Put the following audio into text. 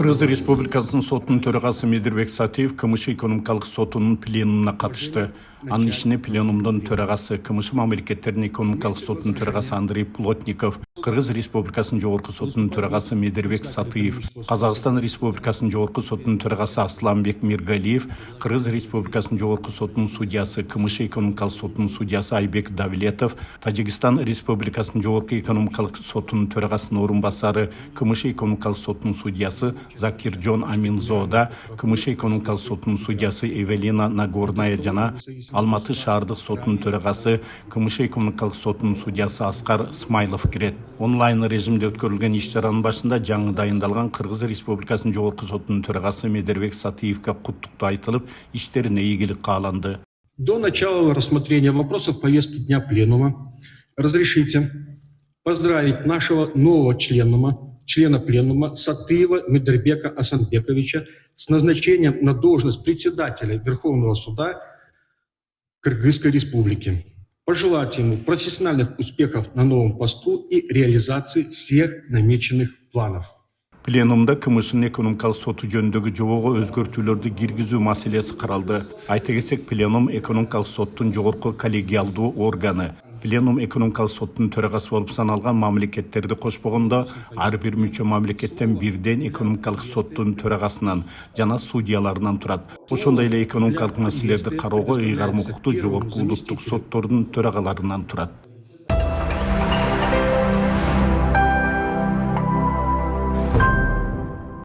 Кыргыз Республикасынын сотунун төрагасы Медирбек Сатиев КМШ экономикалык сотунун пленумуна катышты. Анын ишине пленумдун төрагасы КМШ мамлекеттердин экономикалык сотунун төрагасы Андрей Плотников, Кыргыз Республикасынын жогорку сотунун төрагасы Медирбек Сатиев, Казакстан Республикасынын жогорку сотунун төрагасы Асланбек Миргалиев, Кыргыз Республикасынын жогорку сотунун судьясы КМШ экономикалык сотунун судьясы Айбек Давлетов, Тажикстан Республикасынын жогорку экономикалык сотунун төрагасынын орун басары КМШ экономикалык сотунун судьясы Закиржон Аминзода, КМШ экономикалык сотунун судьясы Эвелина Нагорная жана Алматы шаардык сотунун төрагасы КМШ экономикалык сотунун судьясы Аскар Смайлов кирет. Онлайн режимде өткөрүлгөн иш-чаранын башында жаңы дайындалган Кыргыз Республикасынын жогорку сотунун төрагасы Медирбек Сатиевке куттуктоо айтылып, иштерине ийгилик кааланды. До начала рассмотрения вопросов повестки дня пленума разрешите поздравить нашего нового члена пленума Сатиева Медирбека Асанбековича с назначением на должность председателя Верховного суда Кыргызской Республики. Пожелать ему профессиональных успехов на новом посту и реализации всех намеченных планов. Пленумда КМШнын экономикалык соту жөнүндөгү жобого өзгөртүүлөрдү киргизүү маселеси каралды. Айта кетсек, пленум экономикалык соттун жогорку коллегиалдуу органы. Пленум экономикалык соттун төрагасы болуп саналган мамлекеттерди кошпогондо ар бир мүчө мамлекеттен бирден экономикалык соттун төрагасынан жана судьяларынан турат. Ошондой эле экономикалык маселелерди кароого ыйгарым укуктуу жогорку улуттук соттордун төрагаларынан турат.